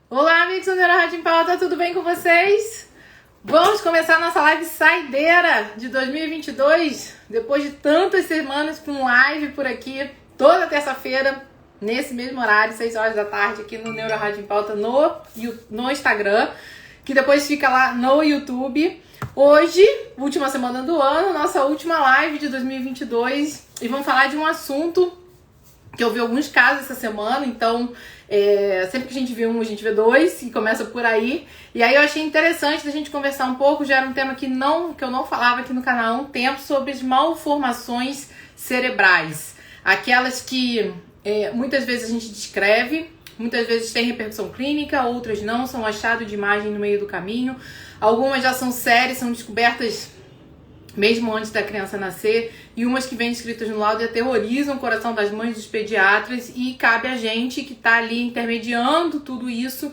Olá, amigos do Neurorádio em Pauta, tudo bem com vocês? Vamos começar nossa live saideira de 2022, depois de tantas semanas com live por aqui, toda terça-feira, nesse mesmo horário, 6 horas da tarde, aqui no Neurorádio em Pauta, no Instagram, que depois fica lá no YouTube. Hoje, última semana do ano, nossa última live de 2022, e vamos falar de um assunto que eu vi alguns casos essa semana, então sempre que a gente vê um, a gente vê dois, e começa por aí. E aí eu achei interessante da gente conversar um pouco, já era um tema que eu não falava aqui no canal há um tempo, sobre as malformações cerebrais. Aquelas que muitas vezes a gente descreve, muitas vezes tem repercussão clínica, outras não, são achado de imagem no meio do caminho. Algumas já são sérias, são descobertas mesmo antes da criança nascer, e umas que vêm escritas no laudo e aterrorizam o coração das mães, dos pediatras, e cabe a gente que está ali intermediando tudo isso,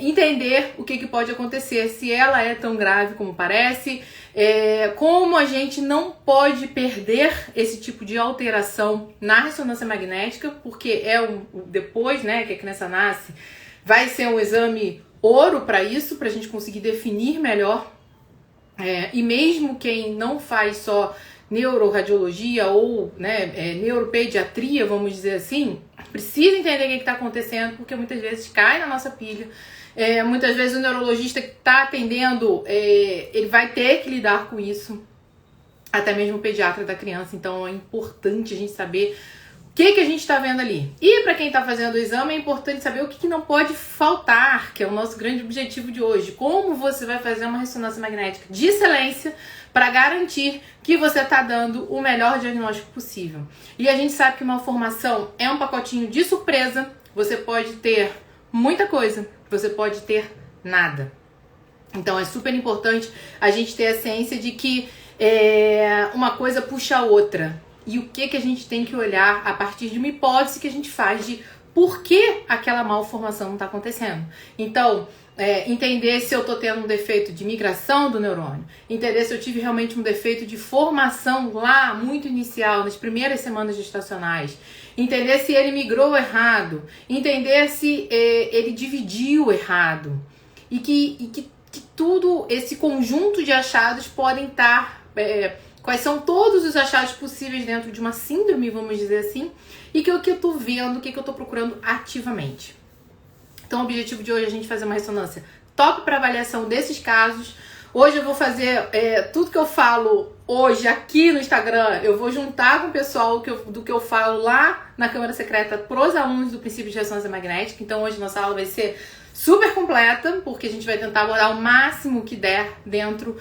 entender o que pode acontecer, se ela é tão grave como parece, como a gente não pode perder esse tipo de alteração na ressonância magnética, porque depois, né, que a criança nasce, vai ser um exame ouro para isso, para a gente conseguir definir melhor. E mesmo quem não faz só neuroradiologia ou neuropediatria, vamos dizer assim, precisa entender o que está acontecendo, porque muitas vezes cai na nossa pilha. Muitas vezes o neurologista que está atendendo, ele vai ter que lidar com isso, até mesmo o pediatra da criança. Então é importante a gente saber o que a gente está vendo ali. E para quem está fazendo o exame, é importante saber o que não pode faltar, que é o nosso grande objetivo de hoje. Como você vai fazer uma ressonância magnética de excelência para garantir que você está dando o melhor diagnóstico possível. E a gente sabe que uma malformação é um pacotinho de surpresa. Você pode ter muita coisa, você pode ter nada. Então é super importante a gente ter a ciência de que uma coisa puxa a outra. E o que a gente tem que olhar a partir de uma hipótese que a gente faz de por que aquela malformação não está acontecendo. Então, entender se eu estou tendo um defeito de migração do neurônio, entender se eu tive realmente um defeito de formação lá muito inicial, nas primeiras semanas gestacionais, entender se ele migrou errado, entender se ele dividiu errado, e que tudo esse conjunto de achados podem estar... quais são todos os achados possíveis dentro de uma síndrome, vamos dizer assim, e que eu tô vendo, o que eu tô procurando ativamente. Então o objetivo de hoje é a gente fazer uma ressonância top para avaliação desses casos. Hoje eu vou fazer tudo que eu falo hoje aqui no Instagram, eu vou juntar com o pessoal do que eu falo lá na Câmara Secreta pros alunos do princípio de ressonância magnética. Então hoje nossa aula vai ser super completa, porque a gente vai tentar abordar o máximo que der dentro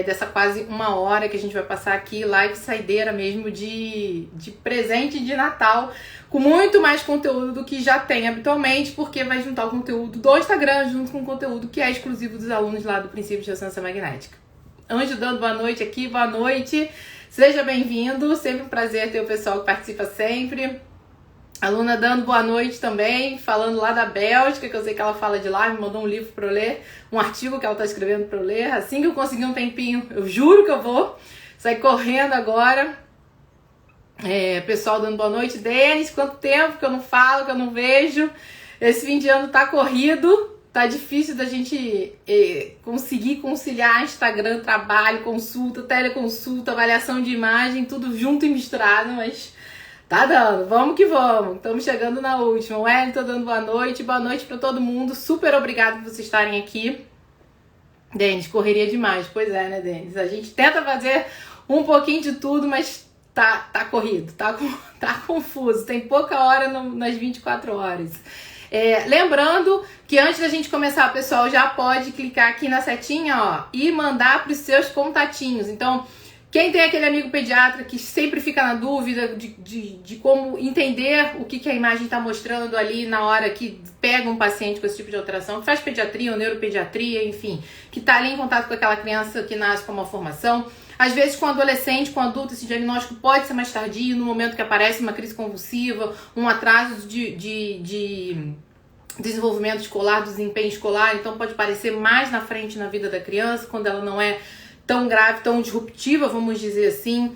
dessa quase uma hora que a gente vai passar aqui, live saideira mesmo de presente de Natal, com muito mais conteúdo do que já tem habitualmente, porque vai juntar o conteúdo do Instagram junto com o conteúdo que é exclusivo dos alunos lá do princípio de ressonância magnética. Anjo dando boa noite aqui, boa noite, seja bem-vindo, sempre um prazer ter o pessoal que participa sempre. Aluna dando boa noite também, falando lá da Bélgica, que eu sei que ela fala de lá, me mandou um livro para eu ler, um artigo que ela tá escrevendo para eu ler. Assim que eu conseguir um tempinho, eu juro que eu vou sair correndo agora. Pessoal dando boa noite. Denis, quanto tempo que eu não falo, que eu não vejo. Esse fim de ano tá corrido, tá difícil da gente conseguir conciliar Instagram, trabalho, consulta, teleconsulta, avaliação de imagem, tudo junto e misturado, mas... tá dando, vamos que vamos, estamos chegando na última. O Wellington dando boa noite para todo mundo, super obrigado por vocês estarem aqui. Denis, correria demais, pois é, né, Denis? A gente tenta fazer um pouquinho de tudo, mas tá corrido, tá confuso, tem pouca hora nas 24 horas. Lembrando que antes da gente começar, pessoal, já pode clicar aqui na setinha, ó, e mandar para os seus contatinhos. Então, quem tem aquele amigo pediatra que sempre fica na dúvida de como entender o que a imagem está mostrando ali na hora que pega um paciente com esse tipo de alteração, que faz pediatria ou neuropediatria, enfim, que está ali em contato com aquela criança que nasce com uma malformação. Às vezes com adolescente, com adulto, esse diagnóstico pode ser mais tardio, no momento que aparece uma crise convulsiva, um atraso de desenvolvimento escolar, do desempenho escolar, então pode aparecer mais na frente na vida da criança, quando ela não é tão grave, tão disruptiva, vamos dizer assim.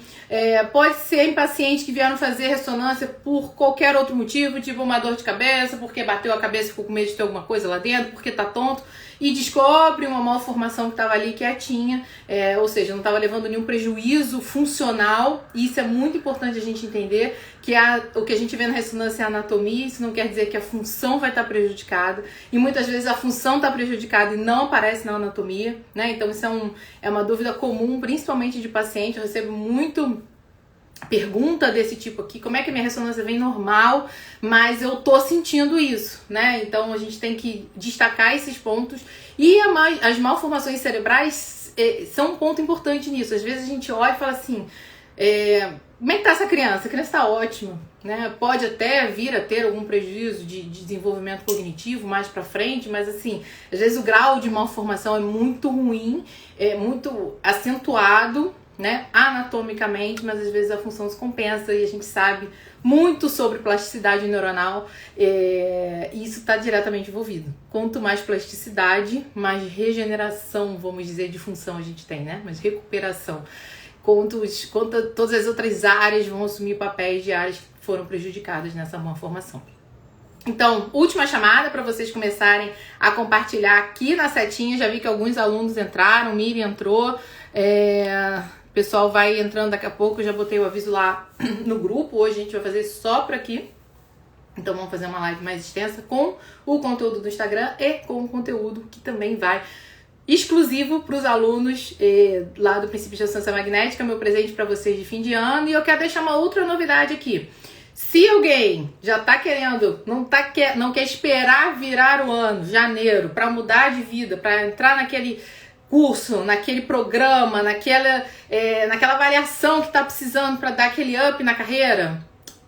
Pode ser em pacientes que vieram fazer ressonância por qualquer outro motivo, tipo uma dor de cabeça, porque bateu a cabeça e ficou com medo de ter alguma coisa lá dentro, porque tá tonto, e descobre uma malformação que estava ali quietinha, ou seja, não estava levando nenhum prejuízo funcional. E isso é muito importante a gente entender, que o que a gente vê na ressonância é a anatomia. Isso não quer dizer que a função vai estar prejudicada, e muitas vezes a função está prejudicada e não aparece na anatomia, né? Então isso é uma dúvida comum, principalmente de paciente. Eu recebo muito pergunta desse tipo aqui: como é que minha ressonância vem normal, mas eu tô sentindo isso, né? Então a gente tem que destacar esses pontos. E as malformações cerebrais são um ponto importante nisso. Às vezes a gente olha e fala assim, como é que tá essa criança? A criança tá ótima, né? Pode até vir a ter algum prejuízo de desenvolvimento cognitivo mais pra frente, mas assim, às vezes o grau de malformação é muito ruim, é muito acentuado, né, anatomicamente, mas às vezes a função se compensa, e a gente sabe muito sobre plasticidade neuronal, e isso está diretamente envolvido. Quanto mais plasticidade, mais regeneração, vamos dizer, de função a gente tem, né? Mais recuperação. Quanto todas as outras áreas vão assumir papéis de áreas que foram prejudicadas nessa malformação. Então, última chamada para vocês começarem a compartilhar aqui na setinha. Já vi que alguns alunos entraram, Miriam entrou, o pessoal vai entrando daqui a pouco. Eu já botei o aviso lá no grupo. Hoje a gente vai fazer só por aqui. Então vamos fazer uma live mais extensa com o conteúdo do Instagram e com o conteúdo que também vai exclusivo para os alunos lá do Princípio de Ressonância Magnética, meu presente para vocês de fim de ano. E eu quero deixar uma outra novidade aqui. Se alguém já tá querendo, não quer esperar virar o ano, janeiro, para mudar de vida, para entrar naquele curso, naquele programa, naquela avaliação que tá precisando para dar aquele up na carreira,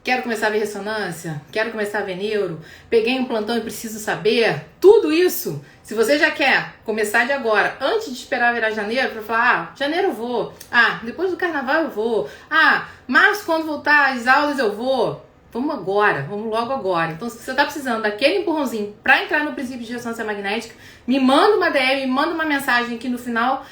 quero começar a ver ressonância, quero começar a ver neuro, peguei um plantão e preciso saber, tudo isso, se você já quer começar de agora, antes de esperar virar janeiro, para falar, janeiro eu vou, depois do carnaval eu vou, março quando voltar as aulas eu vou, vamos agora, vamos logo agora. Então, se você tá precisando daquele empurrãozinho para entrar no Princípio de Ressonância Magnética, me manda uma DM, me manda uma mensagem aqui no final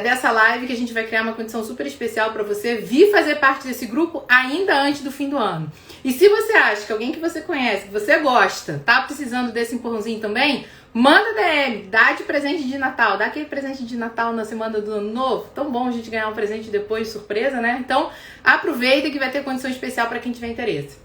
dessa live, que a gente vai criar uma condição super especial para você vir fazer parte desse grupo ainda antes do fim do ano. E se você acha que alguém que você conhece, que você gosta, tá precisando desse empurrãozinho também, manda DM, dá de presente de Natal, dá aquele presente de Natal na semana do Ano Novo. Tão bom a gente ganhar um presente depois, surpresa, né? Então, aproveita que vai ter condição especial para quem tiver interesse.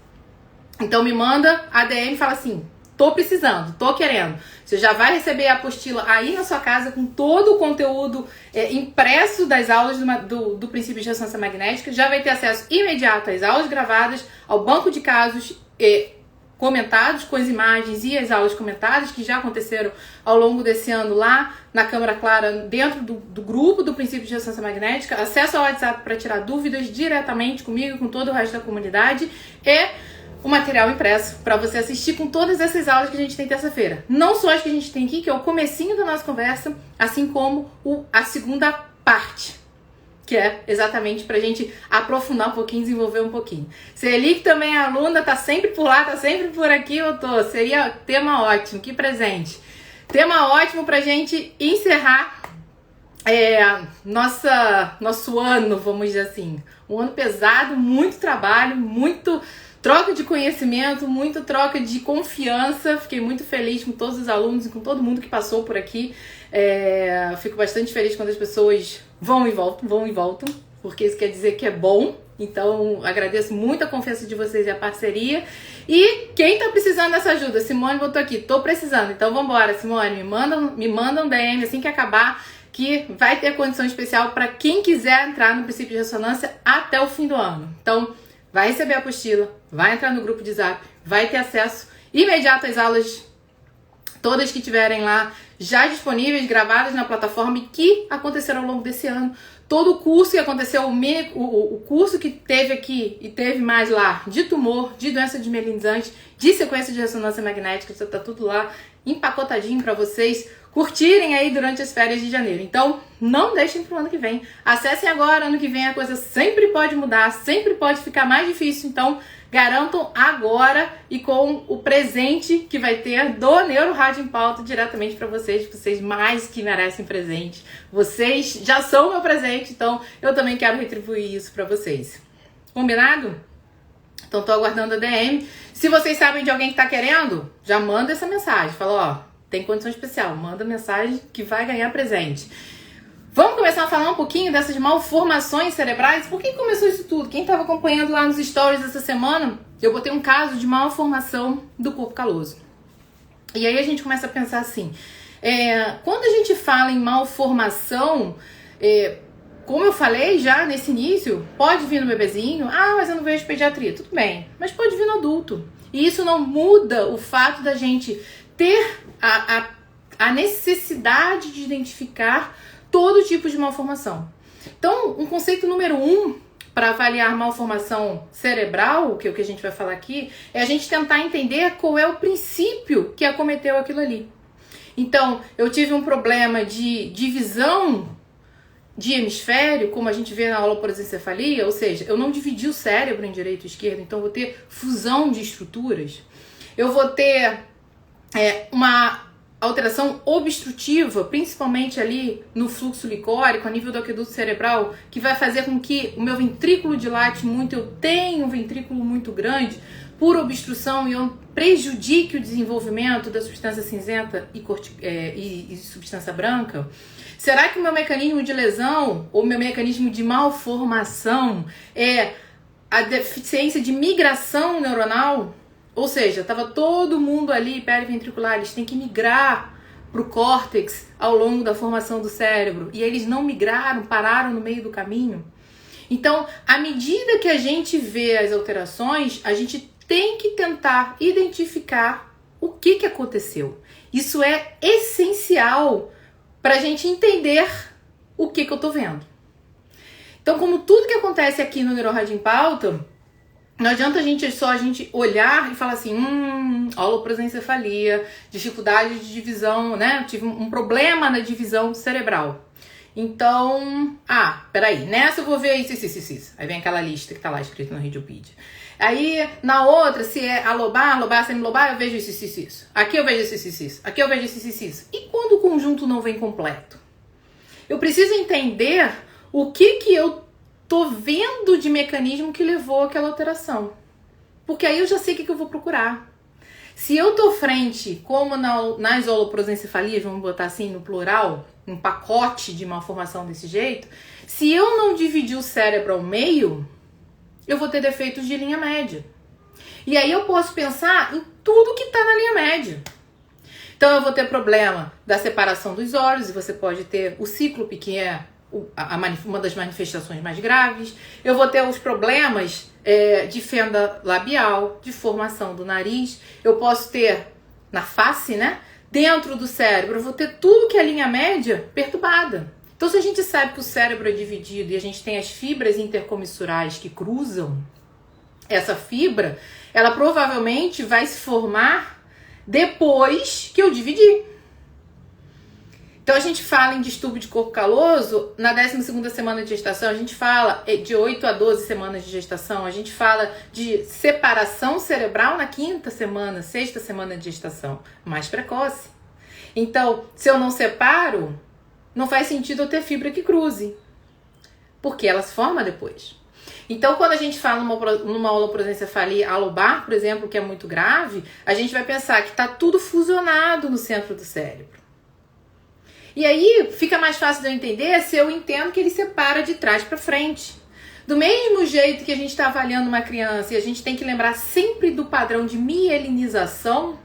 Então, me manda a DM e fala assim, tô precisando, tô querendo. Você já vai receber a apostila aí na sua casa com todo o conteúdo impresso das aulas do Princípio de Ressonância Magnética. Já vai ter acesso imediato às aulas gravadas, ao banco de casos comentados com as imagens e as aulas comentadas que já aconteceram ao longo desse ano lá na Câmara Clara, dentro do grupo do Princípio de Ressonância Magnética, acesso ao WhatsApp para tirar dúvidas diretamente comigo e com todo o resto da comunidade, e o material impresso para você assistir com todas essas aulas que a gente tem terça-feira. Não só as que a gente tem aqui, que é o comecinho da nossa conversa, assim como a segunda parte, que é exatamente pra gente aprofundar um pouquinho, desenvolver um pouquinho. Celi, que também é aluna, tá sempre por lá, tá sempre por aqui, eu tô. Seria tema ótimo, que presente. Tema ótimo pra gente encerrar nosso ano, vamos dizer assim. Um ano pesado, muito trabalho, muito troca de conhecimento, muito troca de confiança. Fiquei muito feliz com todos os alunos e com todo mundo que passou por aqui. Fico bastante feliz quando as pessoas vão e voltam, porque isso quer dizer que é bom. Então, agradeço muito a confiança de vocês e a parceria. E quem tá precisando dessa ajuda? Simone botou aqui, tô precisando. Então, vambora, Simone, me manda um DM assim que acabar, que vai ter condição especial para quem quiser entrar no Princípio de Ressonância até o fim do ano. Então, vai receber a apostila, vai entrar no grupo de Zap, vai ter acesso imediato às aulas, todas que tiverem lá já disponíveis, gravadas na plataforma e que aconteceram ao longo desse ano. todo o curso que aconteceu, o curso que teve aqui e teve mais lá, de tumor, de doença desmielinizante, de sequência de ressonância magnética, já tá tudo lá empacotadinho para vocês curtirem aí durante as férias de janeiro. Então, não deixem pro ano que vem. Acessem agora, ano que vem a coisa sempre pode mudar, sempre pode ficar mais difícil. Então, garantam agora e com o presente que vai ter do Neuro Rádio em Pauta diretamente para vocês, que vocês mais que merecem presente. Vocês já são meu presente, então eu também quero retribuir isso para vocês. Combinado? Então, tô aguardando a DM. Se vocês sabem de alguém que tá querendo, já manda essa mensagem. Fala, ó, tem condição especial, manda mensagem que vai ganhar presente. Vamos começar a falar um pouquinho dessas malformações cerebrais? Por que começou isso tudo? Quem estava acompanhando lá nos stories essa semana, eu botei um caso de malformação do corpo caloso. E aí a gente começa a pensar assim, quando a gente fala em malformação, como eu falei já nesse início, pode vir no bebezinho, mas eu não vejo pediatria, tudo bem, mas pode vir no adulto. E isso não muda o fato da gente ter a necessidade de identificar todo tipo de malformação. Então, um conceito número 1 para avaliar malformação cerebral, que é o que a gente vai falar aqui, é a gente tentar entender qual é o princípio que acometeu aquilo ali. Então, eu tive um problema de divisão de hemisfério, como a gente vê na holoprosencefalia, ou seja, eu não dividi o cérebro em direito e esquerdo, então eu vou ter fusão de estruturas. Eu vou ter uma alteração obstrutiva, principalmente ali no fluxo licórico, a nível do aqueduto cerebral, que vai fazer com que o meu ventrículo dilate muito, eu tenho um ventrículo muito grande, por obstrução, e eu prejudique o desenvolvimento da substância cinzenta e substância branca. Será que o meu mecanismo de lesão, ou meu mecanismo de malformação, é a deficiência de migração neuronal? Ou seja, estava todo mundo ali periventricular, eles têm que migrar para o córtex ao longo da formação do cérebro. E eles não migraram, pararam no meio do caminho. Então, à medida que a gente vê as alterações, a gente tem que tentar identificar o que aconteceu. Isso é essencial para a gente entender o que eu estou vendo. Então, como tudo que acontece aqui no Neuro Rádio em Pauta, não adianta a gente olhar e falar assim, holoprosencefalia, dificuldade de divisão, né? Tive um problema na divisão cerebral. Então, peraí, nessa eu vou ver isso. Aí vem aquela lista que tá lá escrita no Radiopedia. Aí, na outra, se é alobar, semilobar, eu vejo isso. Aqui eu vejo isso. Aqui eu vejo isso. E quando o conjunto não vem completo? Eu preciso entender o que eu tô vendo de mecanismo que levou àquela alteração. Porque aí eu já sei o que eu vou procurar. Se eu tô frente, como nas holoprosencefalias, vamos botar assim no plural, um pacote de malformação desse jeito, se eu não dividir o cérebro ao meio, eu vou ter defeitos de linha média. E aí eu posso pensar em tudo que tá na linha média. Então eu vou ter problema da separação dos olhos, e você pode ter o cíclope, que é uma das manifestações mais graves. Eu vou ter os problemas de fenda labial, de formação do nariz. Eu posso ter na face, né? Dentro do cérebro, eu vou ter tudo que é linha média perturbada. Então, se a gente sabe que o cérebro é dividido e a gente tem as fibras intercomissurais que cruzam essa fibra, ela provavelmente vai se formar depois que eu dividir. Então, a gente fala em distúrbio de corpo caloso na 12ª semana de gestação, a gente fala de 8 a 12 semanas de gestação, a gente fala de separação cerebral na 5ª semana, 6ª semana de gestação, mais precoce. Então, se eu não separo, não faz sentido eu ter fibra que cruze, porque ela se forma depois. Então, quando a gente fala numa holoprosencefalia alobar, por exemplo, que é muito grave, a gente vai pensar que está tudo fusionado no centro do cérebro. E aí fica mais fácil de eu entender se eu entendo que ele separa de trás para frente. Do mesmo jeito que a gente está avaliando uma criança e a gente tem que lembrar sempre do padrão de mielinização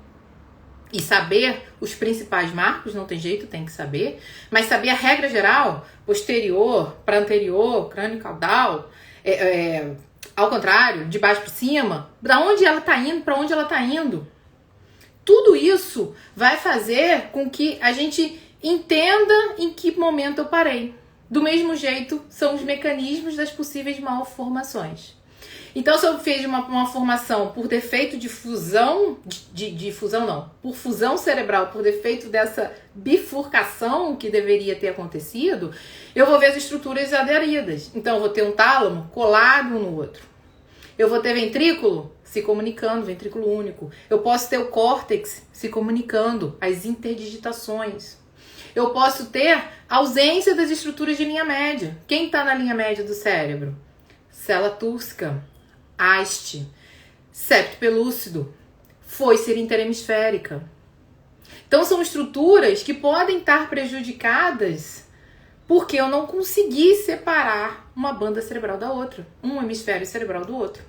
e saber os principais marcos, não tem jeito, tem que saber, mas saber a regra geral, posterior para anterior, crânio caudal, ao contrário, de baixo para cima, da onde ela está indo, para onde ela está indo. Tudo isso vai fazer com que a gente entenda em que momento eu parei. Do mesmo jeito, são os mecanismos das possíveis malformações. Então, se eu fiz uma formação por defeito de fusão, por fusão cerebral, por defeito dessa bifurcação que deveria ter acontecido, eu vou ver as estruturas aderidas. Então, eu vou ter um tálamo colado um no outro. Eu vou ter ventrículo se comunicando, ventrículo único. Eu posso ter o córtex se comunicando, as interdigitações. Eu posso ter ausência das estruturas de linha média. Quem está na linha média do cérebro? Célula túrcica, haste, septo pelúcido, foice interhemisférica. Então são estruturas que podem estar prejudicadas porque eu não consegui separar uma banda cerebral da outra, um hemisfério cerebral do outro.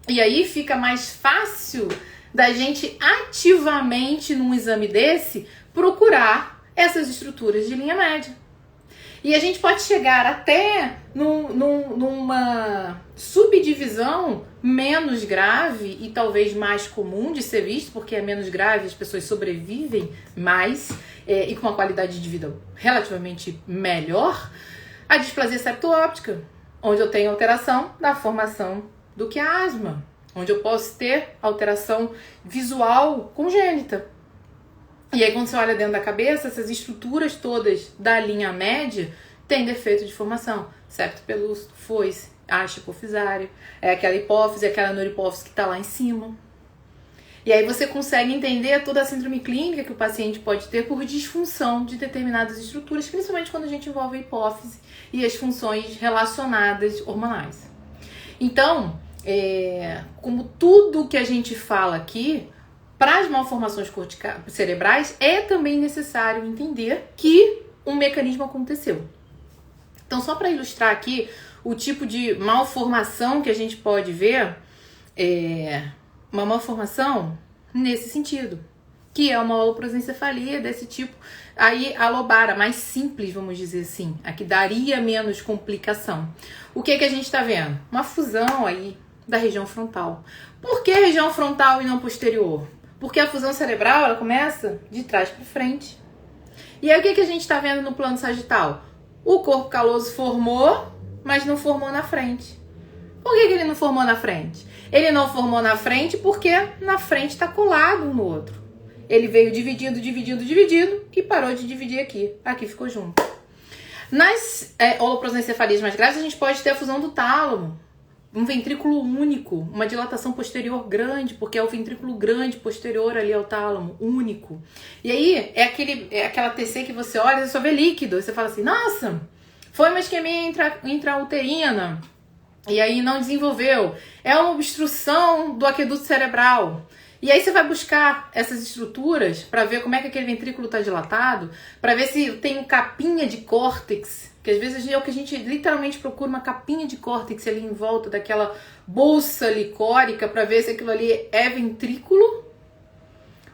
E aí fica mais fácil da gente ativamente, num exame desse, procurar essas estruturas de linha média. E a gente pode chegar até numa subdivisão menos grave e talvez mais comum de ser visto, porque é menos grave, as pessoas sobrevivem mais e com uma qualidade de vida relativamente melhor, a displasia septo-óptica, onde eu tenho alteração da formação do quiasma, onde eu posso ter alteração visual congênita. E aí, quando você olha dentro da cabeça, essas estruturas todas da linha média têm defeito de formação. Septo pelúcido, foice, haste hipofisário, é aquela hipófise, aquela neurohipófise que está lá em cima. E aí você consegue entender toda a síndrome clínica que o paciente pode ter por disfunção de determinadas estruturas, principalmente quando a gente envolve a hipófise e as funções relacionadas hormonais. Então, como tudo que a gente fala aqui, para as malformações cerebrais, é também necessário entender que um mecanismo aconteceu. Então, só para ilustrar aqui o tipo de malformação que a gente pode ver, uma malformação nesse sentido, que é uma aloprosencefalia desse tipo, aí a lobara, mais simples, vamos dizer assim, a que daria menos complicação. O que a gente está vendo? Uma fusão aí da região frontal. Por que região frontal e não posterior? Porque a fusão cerebral, ela começa de trás para frente. E aí o que a gente está vendo no plano sagital? O corpo caloso formou, mas não formou na frente. Por que ele não formou na frente? Ele não formou na frente porque na frente está colado um no outro. Ele veio dividindo e parou de dividir aqui. Aqui ficou junto. Nas holoprosencefalias mais graves, a gente pode ter a fusão do tálamo. Um ventrículo único, uma dilatação posterior grande, porque é o ventrículo grande posterior ali ao tálamo, único. E aí, é aquela TC que você olha e só vê líquido. Você fala assim, nossa, foi uma isquemia intrauterina. E aí não desenvolveu. É uma obstrução do aqueduto cerebral. E aí você vai buscar essas estruturas para ver como é que aquele ventrículo está dilatado, para ver se tem um capinha de córtex, que às vezes é o que a gente literalmente procura, uma capinha de córtex ali em volta daquela bolsa licórica, para ver se aquilo ali é ventrículo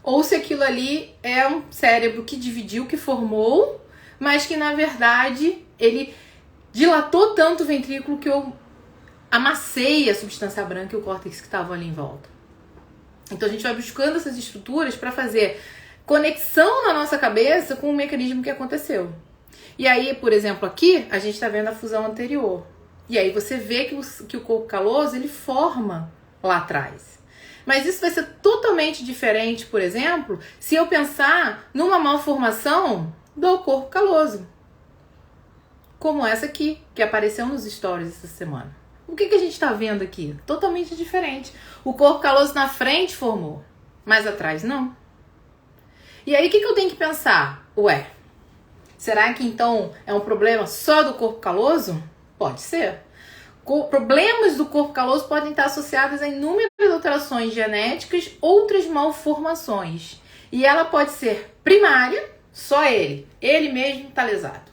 ou se aquilo ali é um cérebro que dividiu, que formou, mas que na verdade ele dilatou tanto o ventrículo que eu amassei a substância branca e o córtex que estavam ali em volta. Então a gente vai buscando essas estruturas para fazer conexão na nossa cabeça com o mecanismo que aconteceu. E aí, por exemplo, aqui a gente está vendo a fusão anterior. E aí você vê que o corpo caloso ele forma lá atrás. Mas isso vai ser totalmente diferente, por exemplo, se eu pensar numa malformação do corpo caloso. Como essa aqui, que apareceu nos stories essa semana. O que a gente está vendo aqui? Totalmente diferente. O corpo caloso na frente formou, mas atrás não. E aí o que eu tenho que pensar? Ué, será que então é um problema só do corpo caloso? Pode ser. Problemas do corpo caloso podem estar associados a inúmeras alterações genéticas, outras malformações. E ela pode ser primária, só ele mesmo está lesado.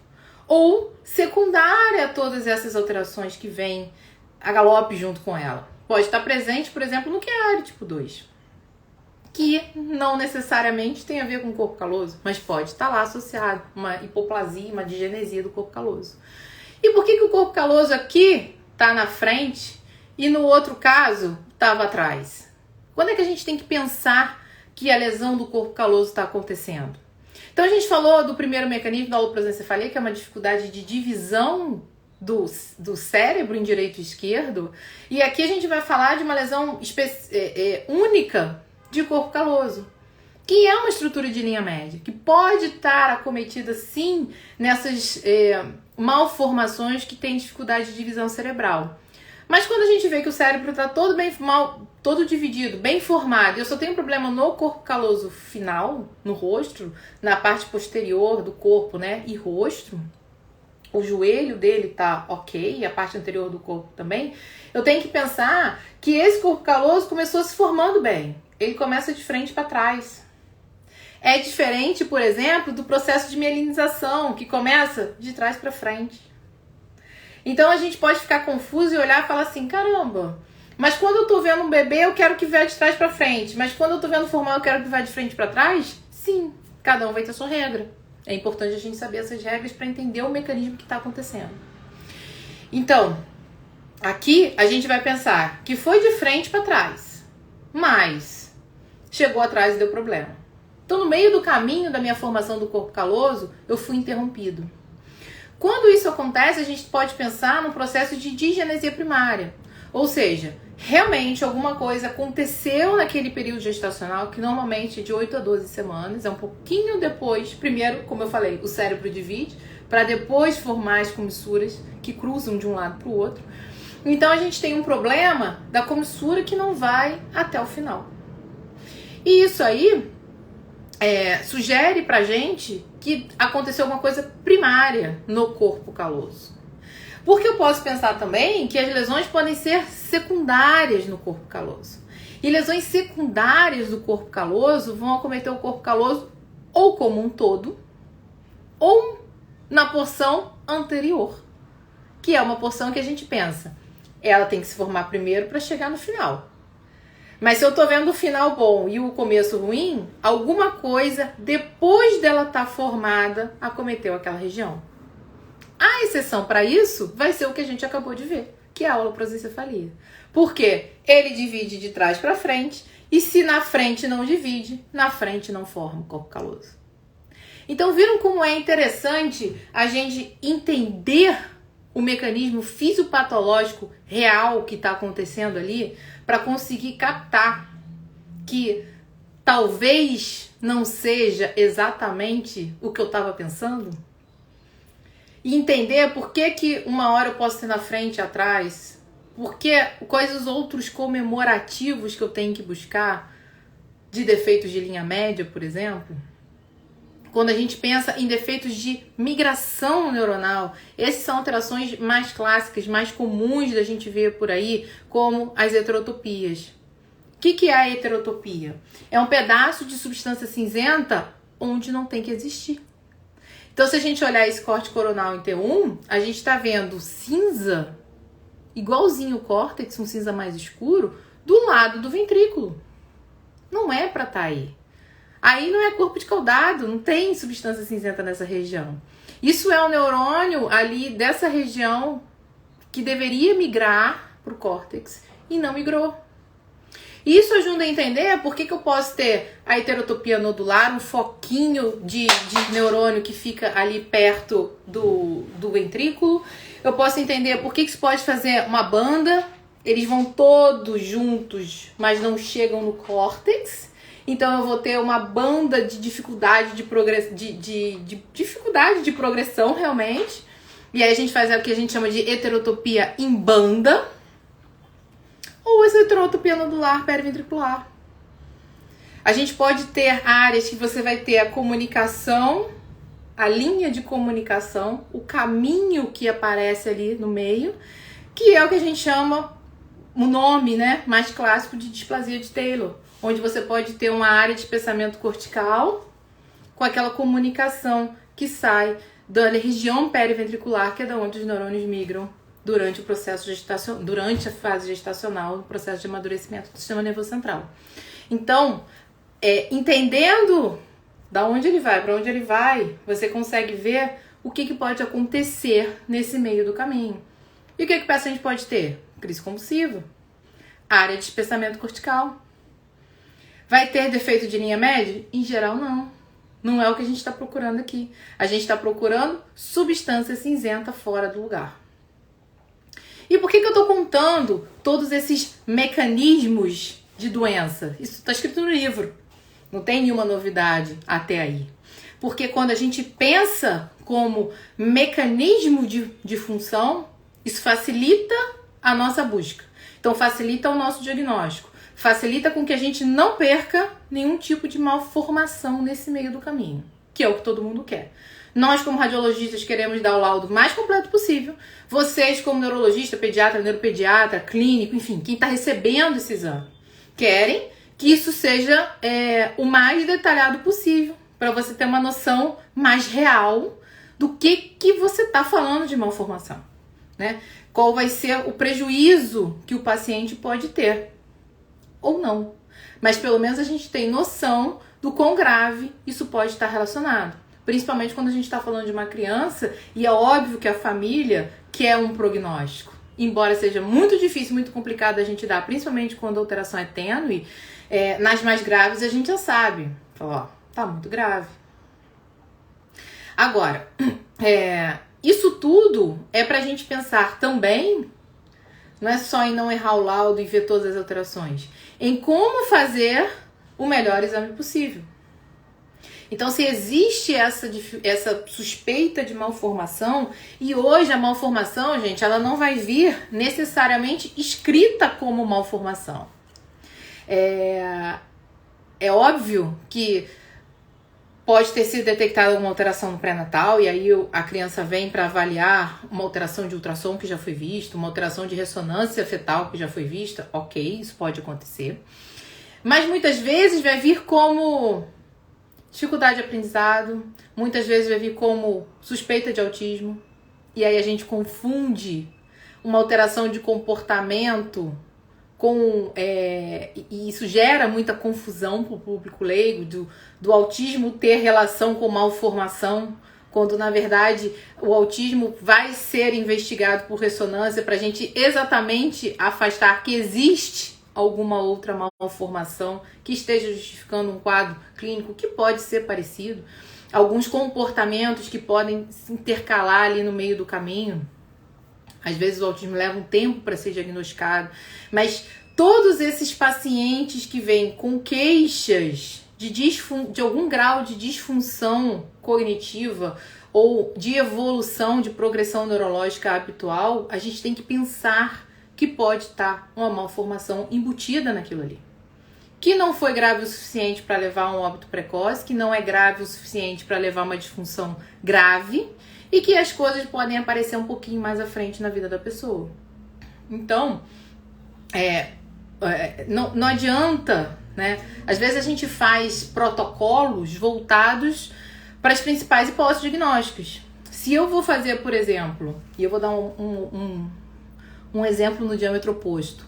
Ou secundária a todas essas alterações que vêm a galope junto com ela. Pode estar presente, por exemplo, no Chiari tipo 2, que não necessariamente tem a ver com o corpo caloso, mas pode estar lá associado uma hipoplasia, uma digenesia do corpo caloso. E por que o corpo caloso aqui está na frente e no outro caso estava atrás? Quando é que a gente tem que pensar que a lesão do corpo caloso está acontecendo? Então a gente falou do primeiro mecanismo da holoprosencefalia, que é uma dificuldade de divisão do cérebro em direito e esquerdo. E aqui a gente vai falar de uma lesão única de corpo caloso, que é uma estrutura de linha média, que pode estar acometida sim nessas malformações que têm dificuldade de divisão cerebral. Mas quando a gente vê que o cérebro está todo dividido, bem formado, e eu só tenho problema no corpo caloso final, no rosto, na parte posterior do corpo, né, e rosto, o joelho dele tá ok, a parte anterior do corpo também, eu tenho que pensar que esse corpo caloso começou se formando bem. Ele começa de frente para trás. É diferente, por exemplo, do processo de mielinização, que começa de trás para frente. Então a gente pode ficar confuso e olhar e falar assim, caramba, mas quando eu tô vendo um bebê eu quero que vá de trás para frente, mas quando eu tô vendo formal eu quero que vá de frente para trás? Sim, cada um vai ter sua regra. É importante a gente saber essas regras para entender o mecanismo que está acontecendo. Então, aqui a gente vai pensar que foi de frente para trás, mas chegou atrás e deu problema. Então, no meio do caminho da minha formação do corpo caloso, eu fui interrompido. Quando isso acontece, a gente pode pensar num processo de digenesia primária. Ou seja, realmente alguma coisa aconteceu naquele período gestacional, que normalmente é de 8 a 12 semanas, é um pouquinho depois. Primeiro, como eu falei, o cérebro divide, para depois formar as comissuras que cruzam de um lado para o outro. Então a gente tem um problema da comissura que não vai até o final. E isso aí sugere pra gente que aconteceu uma coisa primária no corpo caloso. Porque eu posso pensar também que as lesões podem ser secundárias no corpo caloso. E lesões secundárias do corpo caloso vão acometer o corpo caloso ou como um todo, ou na porção anterior, que é uma porção que a gente pensa, ela tem que se formar primeiro para chegar no final. Mas se eu tô vendo o final bom e o começo ruim, alguma coisa depois dela estar formada acometeu aquela região. A exceção para isso vai ser o que a gente acabou de ver, que é a holoprosencefalia. Porque ele divide de trás para frente e se na frente não divide, na frente não forma o corpo caloso. Então viram como é interessante a gente entender o mecanismo fisiopatológico real que está acontecendo ali para conseguir captar que talvez não seja exatamente o que eu estava pensando? E entender por que uma hora eu posso ter na frente e atrás, quais os outros comemorativos que eu tenho que buscar de defeitos de linha média, por exemplo. Quando a gente pensa em defeitos de migração neuronal, essas são alterações mais clássicas, mais comuns da gente ver por aí, como as heterotopias. O que é a heterotopia? É um pedaço de substância cinzenta onde não tem que existir. Então, se a gente olhar esse corte coronal em T1, a gente está vendo cinza, igualzinho o córtex, um cinza mais escuro, do lado do ventrículo. Não é para estar aí. Aí não é corpo de caudado, não tem substância cinzenta nessa região. Isso é um neurônio ali dessa região que deveria migrar para o córtex e não migrou. Isso ajuda a entender por que eu posso ter a heterotopia nodular, um foquinho de neurônio que fica ali perto do ventrículo. Eu posso entender por que isso pode fazer uma banda, eles vão todos juntos, mas não chegam no córtex. Então eu vou ter uma banda de dificuldade de dificuldade de progressão realmente. E aí a gente faz o que a gente chama de heterotopia em banda. Ou essa heterotopia nodular periventricular. A gente pode ter áreas que você vai ter a comunicação, a linha de comunicação, o caminho que aparece ali no meio, que é o que a gente chama, o nome, né, mais clássico de displasia de Taylor, onde você pode ter uma área de espessamento cortical com aquela comunicação que sai da região periventricular, que é da onde os neurônios migram durante o processo durante a fase gestacional, o processo de amadurecimento do sistema nervoso central. Então, entendendo da onde ele vai, para onde ele vai, você consegue ver o que pode acontecer nesse meio do caminho. E o que o paciente pode ter? Crise convulsiva, área de espessamento cortical. Vai ter defeito de linha média? Em geral, não. não é o que a gente está procurando aqui. A gente está procurando substância cinzenta fora do lugar. E por que eu estou contando todos esses mecanismos de doença? Isso está escrito no livro. Não tem nenhuma novidade até aí. Porque quando a gente pensa como mecanismo de função, isso facilita a nossa busca. Então facilita o nosso diagnóstico. Facilita com que a gente não perca nenhum tipo de malformação nesse meio do caminho, que é o que todo mundo quer. Nós, como radiologistas, queremos dar o laudo mais completo possível. Vocês, como neurologista, pediatra, neuropediatra, clínico, enfim, quem está recebendo esse exame, querem que isso seja o mais detalhado possível, para você ter uma noção mais real do que você está falando de malformação, né? Qual vai ser o prejuízo que o paciente pode ter, ou não. Mas pelo menos a gente tem noção do quão grave isso pode estar relacionado. Principalmente quando a gente está falando de uma criança, e é óbvio que a família quer um prognóstico. Embora seja muito difícil, muito complicado a gente dar, principalmente quando a alteração é tênue, nas mais graves a gente já sabe. Fala, ó, tá muito grave. Agora, isso tudo é pra gente pensar também, não é só em não errar o laudo e ver todas as alterações, em como fazer o melhor exame possível. Então, se existe essa suspeita de malformação, e hoje a malformação, gente, ela não vai vir necessariamente escrita como malformação. É óbvio que pode ter sido detectada alguma alteração no pré-natal, e aí a criança vem para avaliar uma alteração de ultrassom que já foi vista, uma alteração de ressonância fetal que já foi vista. Ok, isso pode acontecer. Mas muitas vezes vai vir como dificuldade de aprendizado, muitas vezes vai vir como suspeita de autismo, e aí a gente confunde uma alteração de comportamento e isso gera muita confusão para o público leigo, do autismo ter relação com malformação, quando na verdade o autismo vai ser investigado por ressonância para a gente exatamente afastar que existe alguma outra malformação que esteja justificando um quadro clínico que pode ser parecido, alguns comportamentos que podem se intercalar ali no meio do caminho. Às vezes o autismo leva um tempo para ser diagnosticado, mas todos esses pacientes que vêm com queixas de algum grau de disfunção cognitiva ou de evolução, de progressão neurológica habitual, a gente tem que pensar que pode estar uma malformação embutida naquilo ali. Que não foi grave o suficiente para levar a um óbito precoce, que não é grave o suficiente para levar a uma disfunção grave, e que as coisas podem aparecer um pouquinho mais à frente na vida da pessoa. Então, não adianta, né? Às vezes a gente faz protocolos voltados para as principais hipóteses diagnósticas. Se eu vou fazer, por exemplo, e eu vou dar um exemplo no diâmetro oposto,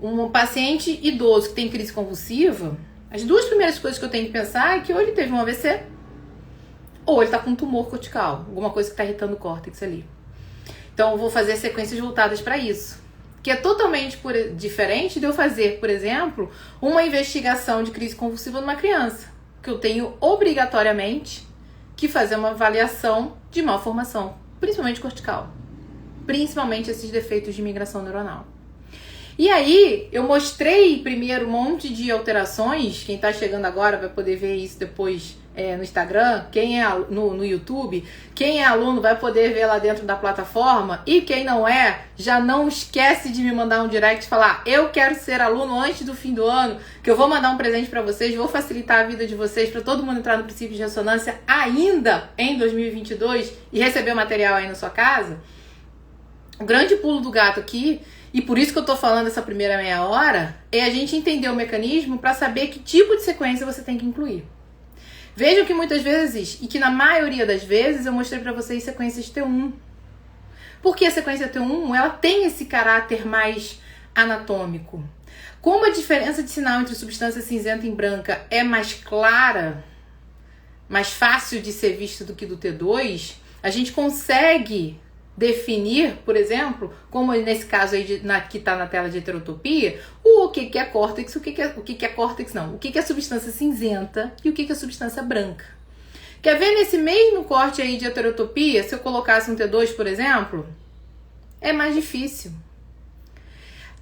um paciente idoso que tem crise convulsiva, as duas primeiras coisas que eu tenho que pensar é que ou ele teve um AVC, ou ele está com um tumor cortical, alguma coisa que está irritando o córtex ali. Então eu vou fazer sequências voltadas para isso, que é totalmente diferente de eu fazer, por exemplo, uma investigação de crise convulsiva numa criança, que eu tenho obrigatoriamente que fazer uma avaliação de malformação, principalmente cortical, principalmente esses defeitos de migração neuronal. E aí, eu mostrei primeiro um monte de alterações. Quem está chegando agora vai poder ver isso depois no Instagram. Quem é no YouTube, quem é aluno vai poder ver lá dentro da plataforma. E quem não é, já não esquece de me mandar um direct e falar: eu quero ser aluno antes do fim do ano, que eu vou mandar um presente para vocês, vou facilitar a vida de vocês para todo mundo entrar no princípio de ressonância ainda em 2022 e receber o material aí na sua casa. O grande pulo do gato aqui, e por isso que eu tô falando essa primeira meia hora, é a gente entender o mecanismo para saber que tipo de sequência você tem que incluir. Vejam que muitas vezes, e que na maioria das vezes, eu mostrei para vocês sequências T1. Porque a sequência T1, ela tem esse caráter mais anatômico. Como a diferença de sinal entre substância cinzenta e branca é mais clara, mais fácil de ser vista do que do T2, a gente consegue definir, por exemplo, como nesse caso aí que está na tela de heterotopia, o que é córtex, o que é córtex não, o que é substância cinzenta e o que é substância branca. Quer ver nesse mesmo corte aí de heterotopia, se eu colocasse um T2, por exemplo, é mais difícil.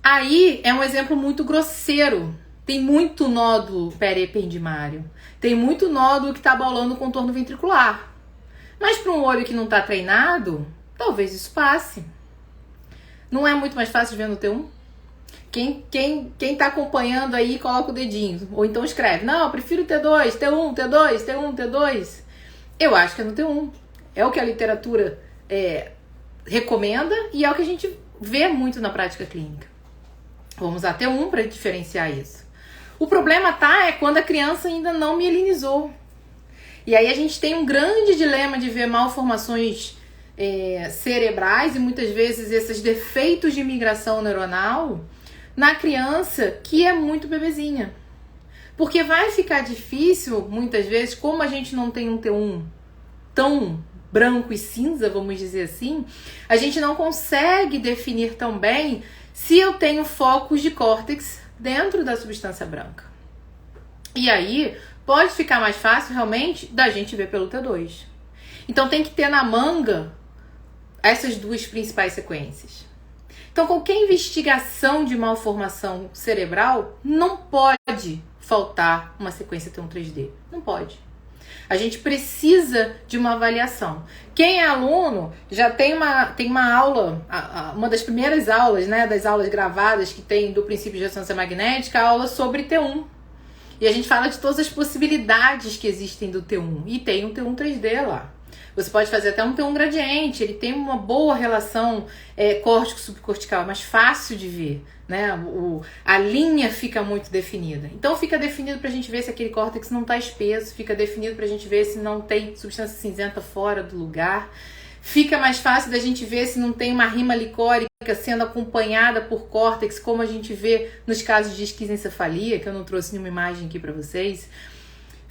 Aí é um exemplo muito grosseiro. Tem muito nódulo periependimário. Tem muito nódulo que está abaulando o contorno ventricular. Mas para um olho que não está treinado, talvez isso passe. Não é muito mais fácil de ver no T1? Quem tá acompanhando aí, coloca o dedinho. Ou então escreve, não, eu prefiro T2, T1, T2, T1, T2. Eu acho que é no T1. É o que a literatura recomenda e é o que a gente vê muito na prática clínica. Vamos usar T1 para diferenciar isso. O problema é quando a criança ainda não mielinizou. E aí a gente tem um grande dilema de ver malformações cerebrais e muitas vezes esses defeitos de migração neuronal na criança que é muito bebezinha. Porque vai ficar difícil, muitas vezes, como a gente não tem um T1 tão branco e cinza, vamos dizer assim, a gente não consegue definir tão bem se eu tenho focos de córtex dentro da substância branca. E aí, pode ficar mais fácil, realmente, da gente ver pelo T2. Então, tem que ter na manga essas duas principais sequências. Então, qualquer investigação de malformação cerebral não pode faltar uma sequência T1 3D. Não pode. A gente precisa de uma avaliação. Quem é aluno já tem uma aula, uma das primeiras aulas, né, das aulas gravadas que tem do princípio de ressonância magnética, a aula sobre T1. E a gente fala de todas as possibilidades que existem do T1. E tem um T1 3D lá. Você pode fazer até um T1 gradiente, ele tem uma boa relação córtico-subcortical, mais fácil de ver, né? A linha fica muito definida. Então fica definido pra gente ver se aquele córtex não tá espesso, fica definido pra gente ver se não tem substância cinzenta fora do lugar, fica mais fácil da gente ver se não tem uma rima licórica sendo acompanhada por córtex, como a gente vê nos casos de esquizencefalia, que eu não trouxe nenhuma imagem aqui pra vocês.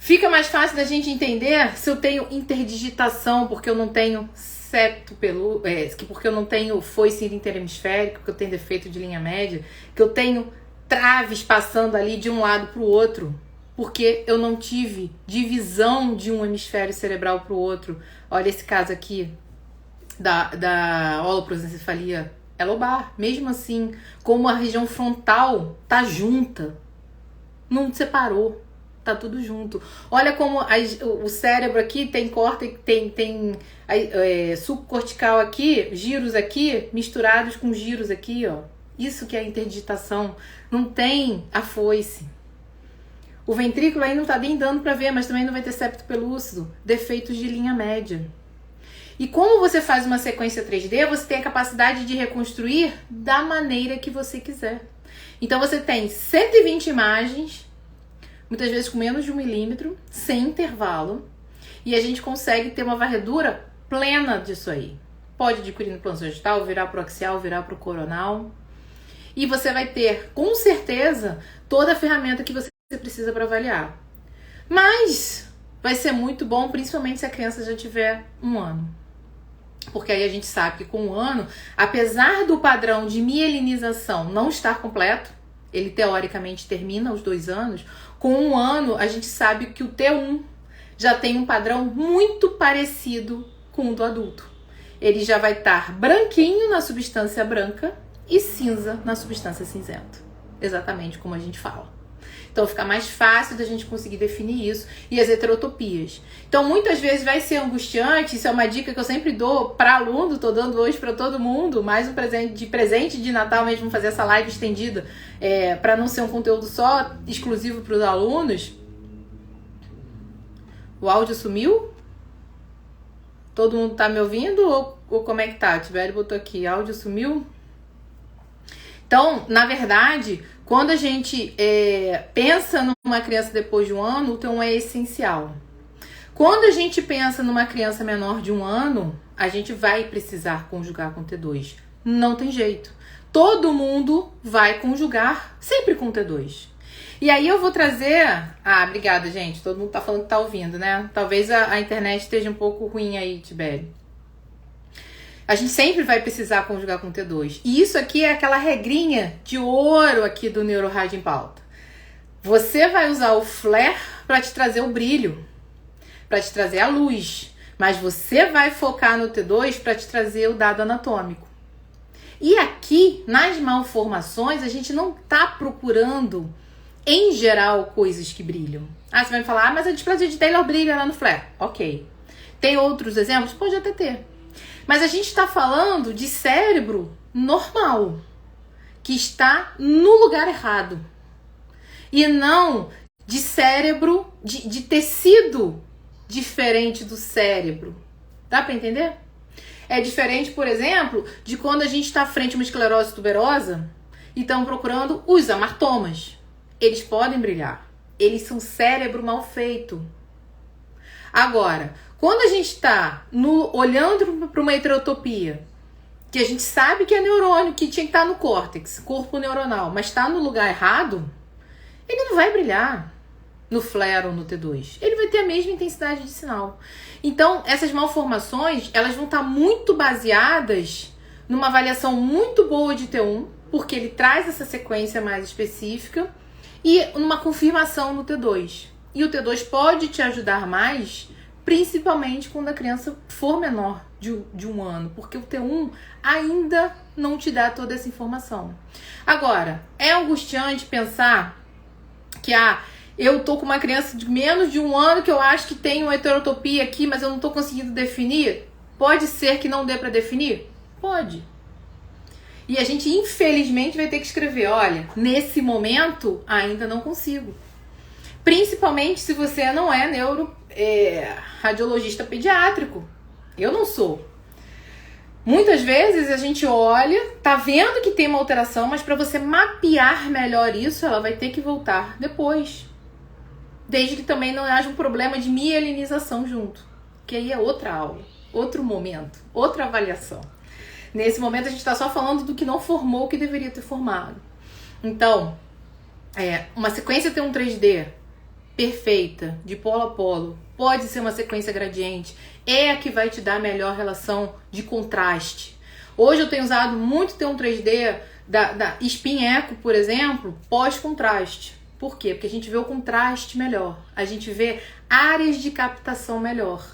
Fica mais fácil da gente entender se eu tenho interdigitação, porque eu não tenho septo porque eu não tenho foice interhemisférica, porque eu tenho defeito de linha média, que eu tenho traves passando ali de um lado para o outro, porque eu não tive divisão de um hemisfério cerebral para o outro. Olha esse caso aqui da holoprosencefalia lobar. Mesmo assim, como a região frontal tá junta, não separou. Tá tudo junto. Olha como o cérebro aqui tem córtex, tem subcortical aqui, giros aqui, misturados com giros aqui, ó. Isso que é a interdigitação. Não tem a foice. O ventrículo aí não tá nem dando pra ver, mas também não vai ter septo pelúcido. Defeitos de linha média. E como você faz uma sequência 3D, você tem a capacidade de reconstruir da maneira que você quiser. Então você tem 120 imagens, muitas vezes com menos de 1 milímetro, sem intervalo, e a gente consegue ter uma varredura plena disso aí. Pode adquirir no plano sagital, virar pro axial, virar pro coronal, e você vai ter, com certeza, toda a ferramenta que você precisa para avaliar. Mas vai ser muito bom, principalmente se a criança já tiver 1 ano. Porque aí a gente sabe que com 1 ano, apesar do padrão de mielinização não estar completo, ele teoricamente termina aos 2 anos, com 1 ano a gente sabe que o T1 já tem um padrão muito parecido com o do adulto. Ele já vai estar branquinho na substância branca e cinza na substância cinzenta. Exatamente como a gente fala. Então fica mais fácil da gente conseguir definir isso. E as heterotopias. Então muitas vezes vai ser angustiante, isso é uma dica que eu sempre dou para aluno, tô dando hoje para todo mundo, mais um presente de Natal mesmo, fazer essa live estendida, para não ser um conteúdo só exclusivo para os alunos. O áudio sumiu? Todo mundo tá me ouvindo ou como é que tá? Tibério botou aqui, áudio sumiu? Então, na verdade, quando a gente pensa numa criança depois de 1 ano, o T1 é essencial. Quando a gente pensa numa criança menor de 1 ano, a gente vai precisar conjugar com T2. Não tem jeito. Todo mundo vai conjugar sempre com T2. E aí eu vou trazer... Ah, obrigada, gente. Todo mundo tá falando que tá ouvindo, né? Talvez a internet esteja um pouco ruim aí, Tibério. A gente sempre vai precisar conjugar com T2. E isso aqui é aquela regrinha de ouro aqui do NeuroRádio em Pauta. Você vai usar o flare para te trazer o brilho. para te trazer a luz, mas você vai focar no T2 para te trazer o dado anatômico. E aqui, nas malformações, a gente não está procurando, em geral, coisas que brilham. Ah, você vai me falar, mas a displasia de Taylor brilha lá no flare. Ok. Tem outros exemplos? Pode até ter. Mas a gente está falando de cérebro normal, que está no lugar errado. E não de cérebro, de tecido diferente do cérebro. Dá para entender? É diferente, por exemplo, de quando a gente está frente a uma esclerose tuberosa e estão procurando os amartomas. Eles podem brilhar. Eles são cérebro mal feito. Agora, quando a gente está olhando para uma heterotopia, que a gente sabe que é neurônio, que tinha que estar no córtex, corpo neuronal, mas está no lugar errado, ele não vai brilhar no flare ou no T2. Ele vai ter a mesma intensidade de sinal. Então, essas malformações, elas vão estar muito baseadas numa avaliação muito boa de T1, porque ele traz essa sequência mais específica, e numa confirmação no T2. E o T2 pode te ajudar mais, principalmente quando a criança for menor de um ano, porque o T1 ainda não te dá toda essa informação. Agora, é angustiante pensar que eu tô com uma criança de menos de um ano que eu acho que tem uma heterotopia aqui, mas eu não tô conseguindo definir. Pode ser que não dê para definir? Pode. E a gente, infelizmente, vai ter que escrever, olha, nesse momento ainda não consigo. Principalmente se você não é radiologista pediátrico. Eu não sou. Muitas vezes a gente olha, tá vendo que tem uma alteração, mas para você mapear melhor isso, ela vai ter que voltar depois. Desde que também não haja um problema de mielinização junto. Que aí é outra aula, outro momento, outra avaliação. Nesse momento a gente está só falando do que não formou o que deveria ter formado. Então, uma sequência T1 3D perfeita, de polo a polo, pode ser uma sequência gradiente, é a que vai te dar a melhor relação de contraste. Hoje eu tenho usado muito T1 3D da Spin Echo, por exemplo, pós-contraste. Por quê? Porque a gente vê o contraste melhor, a gente vê áreas de captação melhor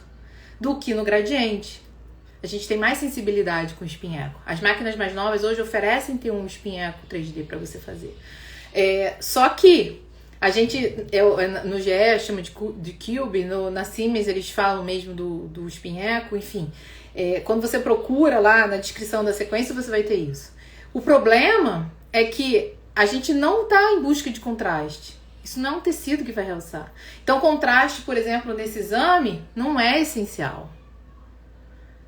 do que no gradiente. A gente tem mais sensibilidade com o Spin Echo. As máquinas mais novas hoje oferecem ter um Spin Echo 3D para você fazer. Só que a gente, no GE chama de Cube, na Siemens eles falam mesmo do Spin Echo, enfim. Quando você procura lá na descrição da sequência, você vai ter isso. O problema é que a gente não está em busca de contraste. Isso não é um tecido que vai realçar. Então, contraste, por exemplo, nesse exame, não é essencial.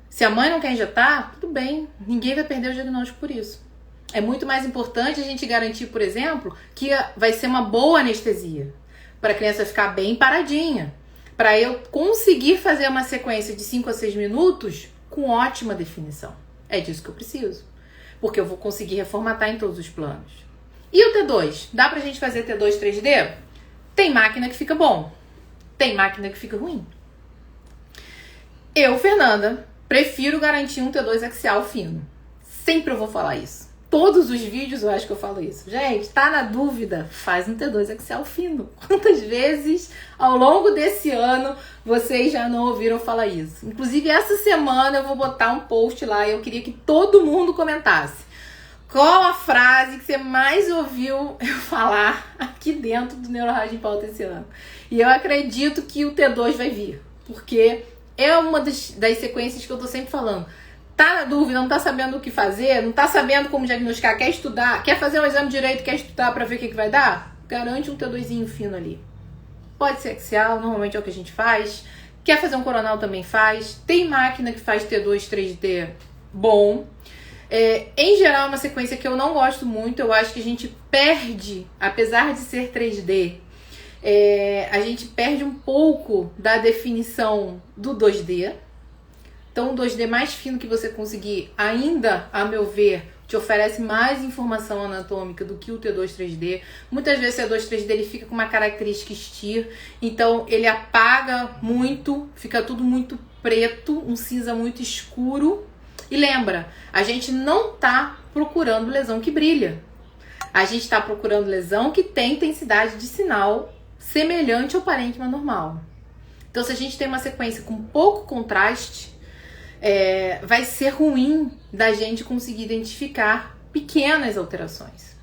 Se a mãe não quer injetar, tudo bem. Ninguém vai perder o diagnóstico por isso. É muito mais importante a gente garantir, por exemplo, que vai ser uma boa anestesia. Para a criança ficar bem paradinha. Para eu conseguir fazer uma sequência de 5 a 6 minutos com ótima definição. É disso que eu preciso. Porque eu vou conseguir reformatar em todos os planos. E o T2? Dá pra gente fazer T2 3D? Tem máquina que fica bom. Tem máquina que fica ruim. Eu, Fernanda, prefiro garantir um T2 axial fino. Sempre eu vou falar isso. Todos os vídeos eu acho que eu falo isso. Gente, tá na dúvida? Faz um T2 axial fino. Quantas vezes ao longo desse ano vocês já não ouviram falar isso? Inclusive, essa semana eu vou botar um post lá e eu queria que todo mundo comentasse. Qual a frase que você mais ouviu eu falar aqui dentro do Neurorádio em Pauta esse ano? E eu acredito que o T2 vai vir, porque é uma das sequências que eu tô sempre falando. Tá na dúvida, não tá sabendo o que fazer, não tá sabendo como diagnosticar, quer estudar, quer fazer um exame direito, quer estudar pra ver o que vai dar? Garante um T2zinho fino ali. Pode ser axial, normalmente é o que a gente faz. Quer fazer um coronal também faz. Tem máquina que faz T2 3D bom. Em geral, é uma sequência que eu não gosto muito. Eu acho que a gente perde, apesar de ser 3D, a gente perde um pouco da definição do 2D. Então, o 2D mais fino que você conseguir, ainda, a meu ver, te oferece mais informação anatômica do que o T2 3D. Muitas vezes o T2 3D ele fica com uma característica STIR, então ele apaga muito, fica tudo muito preto, um cinza muito escuro. E lembra, a gente não tá procurando lesão que brilha. A gente está procurando lesão que tem intensidade de sinal semelhante ao parênquima normal. Então, se a gente tem uma sequência com pouco contraste, vai ser ruim da gente conseguir identificar pequenas alterações.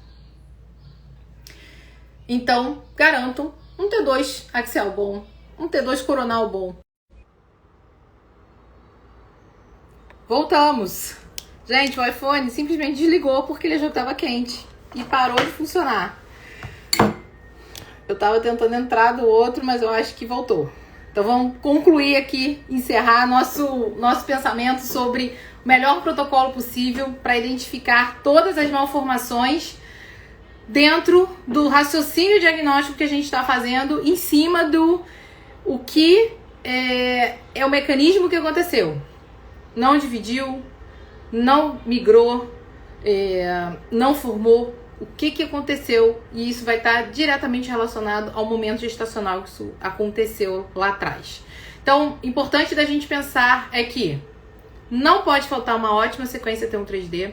Então, garantam um T2 axial bom, um T2 coronal bom. Voltamos. Gente, o iPhone simplesmente desligou porque ele já estava quente e parou de funcionar. Eu estava tentando entrar do outro, mas eu acho que voltou. Então vamos concluir aqui, encerrar nosso pensamento sobre o melhor protocolo possível para identificar todas as malformações dentro do raciocínio diagnóstico que a gente está fazendo em cima do o que é o mecanismo que aconteceu. Não dividiu, não migrou, não formou, o que aconteceu, e isso vai estar diretamente relacionado ao momento gestacional que isso aconteceu lá atrás. Então, importante da gente pensar é que não pode faltar uma ótima sequência T1-3D,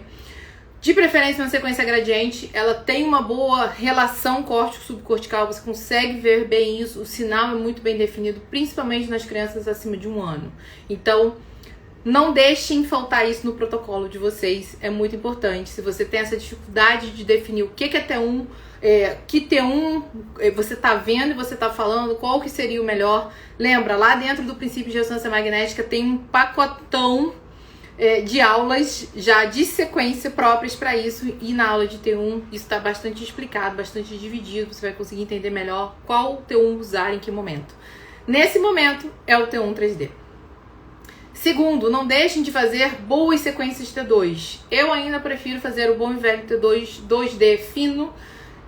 de preferência uma sequência gradiente, ela tem uma boa relação córtico-subcortical, você consegue ver bem isso, o sinal é muito bem definido, principalmente nas crianças acima de 1 ano. Então, não deixem faltar isso no protocolo de vocês, é muito importante. Se você tem essa dificuldade de definir o que é T1, que T1 você está vendo e você está falando, qual que seria o melhor, lembra, lá dentro do princípio de ressonância magnética tem um pacotão de aulas já de sequência próprias para isso, e na aula de T1 isso está bastante explicado, bastante dividido, você vai conseguir entender melhor qual T1 usar em que momento. Nesse momento é o T1 3D. Segundo, não deixem de fazer boas sequências T2. Eu ainda prefiro fazer o bom e velho T2 2D fino,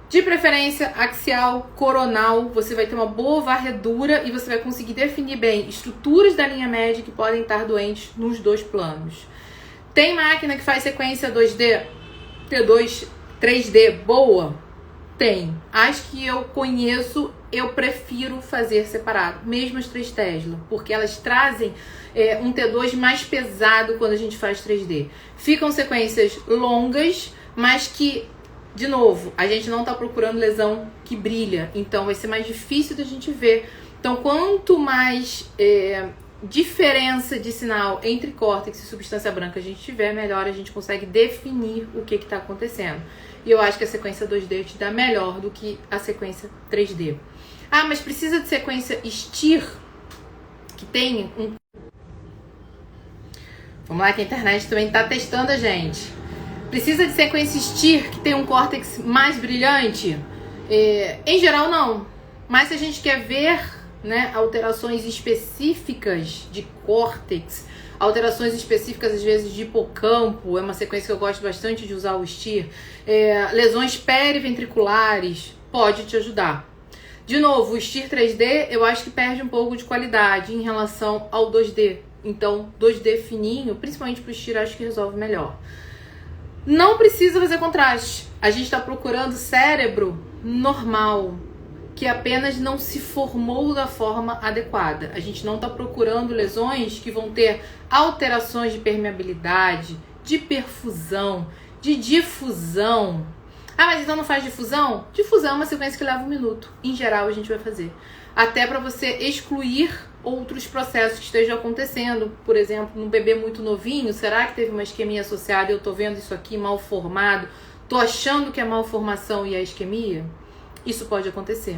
de preferência axial, coronal. Você vai ter uma boa varredura e você vai conseguir definir bem estruturas da linha média que podem estar doentes nos dois planos. Tem máquina que faz sequência 2D, T2, 3D boa? Tem. As que eu conheço, eu prefiro fazer separado, mesmo as 3 Tesla, porque elas trazem um T2 mais pesado quando a gente faz 3D. Ficam sequências longas, mas que, de novo, a gente não está procurando lesão que brilha, então vai ser mais difícil da gente ver. Então, quanto mais diferença de sinal entre córtex e substância branca a gente tiver, melhor a gente consegue definir o que está acontecendo. E eu acho que a sequência 2D te dá melhor do que a sequência 3D. Ah, mas precisa de sequência STIR, que tem um... Vamos lá que a internet também está testando a gente. Precisa de sequência STIR, que tem um córtex mais brilhante? Em geral, não. Mas se a gente quer ver, né, alterações específicas de córtex, alterações específicas às vezes de hipocampo, é uma sequência que eu gosto bastante de usar o STIR, lesões periventriculares, pode te ajudar. De novo, o STIR 3D eu acho que perde um pouco de qualidade em relação ao 2D, então 2D fininho, principalmente para o STIR, acho que resolve melhor. Não precisa fazer contraste, a gente está procurando cérebro normal, que apenas não se formou da forma adequada. A gente não está procurando lesões que vão ter alterações de permeabilidade, de perfusão, de difusão. Ah, mas então não faz difusão? Difusão é uma sequência que leva 1 minuto. Em geral, a gente vai fazer. Até para você excluir outros processos que estejam acontecendo. Por exemplo, num bebê muito novinho, será que teve uma isquemia associada? Eu estou vendo isso aqui mal formado. Estou achando que é malformação e é isquemia? Isso pode acontecer.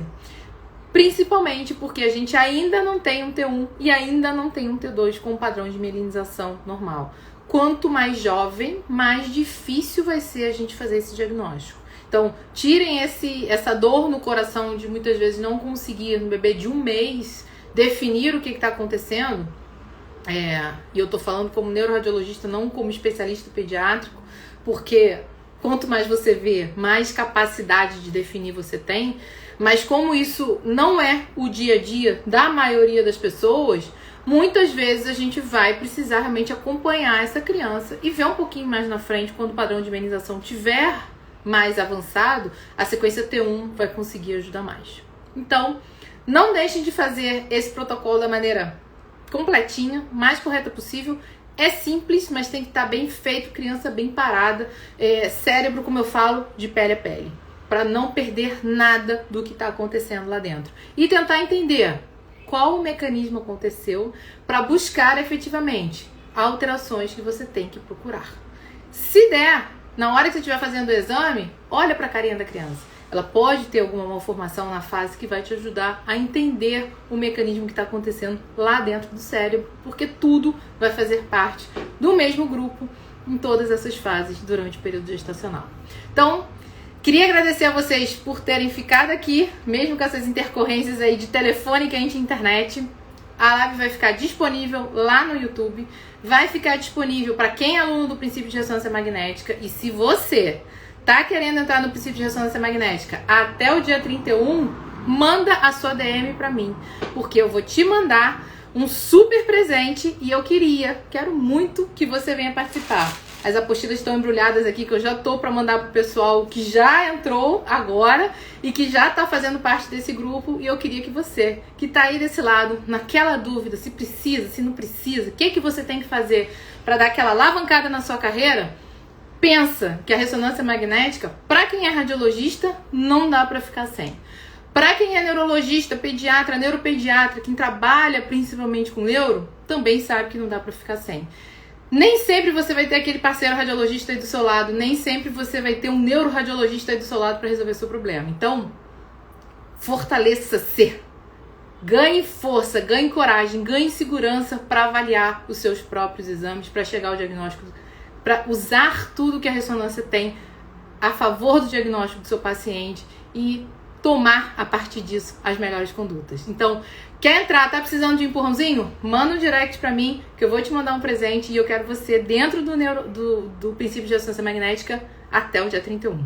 Principalmente porque a gente ainda não tem um T1 e ainda não tem um T2 com um padrão de mielinização normal. Quanto mais jovem, mais difícil vai ser a gente fazer esse diagnóstico. Então, tirem essa dor no coração de muitas vezes não conseguir, no bebê de 1 mês, definir o que está acontecendo. E eu estou falando como neuroradiologista, não como especialista pediátrico, porque quanto mais você vê, mais capacidade de definir você tem. Mas como isso não é o dia a dia da maioria das pessoas, muitas vezes a gente vai precisar realmente acompanhar essa criança e ver um pouquinho mais na frente, quando o padrão de imunização tiver mais avançado, a sequência T1 vai conseguir ajudar mais. Então, não deixem de fazer esse protocolo da maneira completinha, mais correta possível. É simples, mas tem que estar bem feito, criança bem parada, cérebro, como eu falo, de pele a pele, para não perder nada do que está acontecendo lá dentro. E tentar entender qual o mecanismo aconteceu para buscar efetivamente alterações que você tem que procurar. Se der, na hora que você estiver fazendo o exame, olha para a carinha da criança. Ela pode ter alguma malformação na fase que vai te ajudar a entender o mecanismo que está acontecendo lá dentro do cérebro, porque tudo vai fazer parte do mesmo grupo em todas essas fases durante o período gestacional. Então, queria agradecer a vocês por terem ficado aqui, mesmo com essas intercorrências aí de telefone, quente e internet. A live vai ficar disponível lá no YouTube, vai ficar disponível para quem é aluno do princípio de ressonância magnética. E se você tá querendo entrar no princípio de ressonância magnética até o dia 31, manda a sua DM para mim, porque eu vou te mandar um super presente e eu quero muito que você venha participar. As apostilas estão embrulhadas aqui, que eu já tô para mandar pro pessoal que já entrou agora e que já tá fazendo parte desse grupo. E eu queria que você, que tá aí desse lado, naquela dúvida, se precisa, se não precisa, o que você tem que fazer para dar aquela alavancada na sua carreira, pensa que a ressonância magnética, para quem é radiologista, não dá para ficar sem. Para quem é neurologista, pediatra, neuropediatra, quem trabalha principalmente com neuro, também sabe que não dá para ficar sem. Nem sempre você vai ter aquele parceiro radiologista aí do seu lado, nem sempre você vai ter um neuroradiologista aí do seu lado para resolver seu problema. Então, fortaleça-se. Ganhe força, ganhe coragem, ganhe segurança para avaliar os seus próprios exames, para chegar ao diagnóstico, para usar tudo que a ressonância tem a favor do diagnóstico do seu paciente e tomar, a partir disso, as melhores condutas. Então, quer entrar, tá precisando de um empurrãozinho? Manda um direct pra mim, que eu vou te mandar um presente e eu quero você dentro do princípio de ressonância magnética até o dia 31.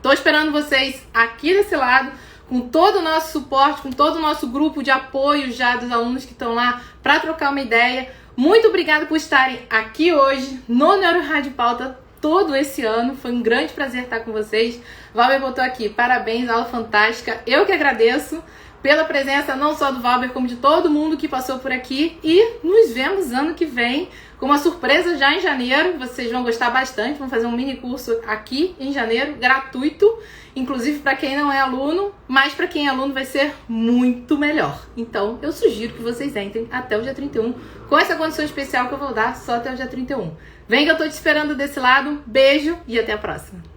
Tô esperando vocês aqui desse lado, com todo o nosso suporte, com todo o nosso grupo de apoio já dos alunos que estão lá para trocar uma ideia. Muito obrigada por estarem aqui hoje no NeuroRádio Pauta todo esse ano. Foi um grande prazer estar com vocês. Valber botou aqui, parabéns, aula fantástica. Eu que agradeço pela presença não só do Valber, como de todo mundo que passou por aqui. E nos vemos ano que vem com uma surpresa já em janeiro. Vocês vão gostar bastante. Vamos fazer um mini curso aqui em janeiro, gratuito. Inclusive para quem não é aluno, mas para quem é aluno vai ser muito melhor. Então eu sugiro que vocês entrem até o dia 31 com essa condição especial que eu vou dar só até o dia 31. Vem que eu tô te esperando desse lado. Beijo e até a próxima.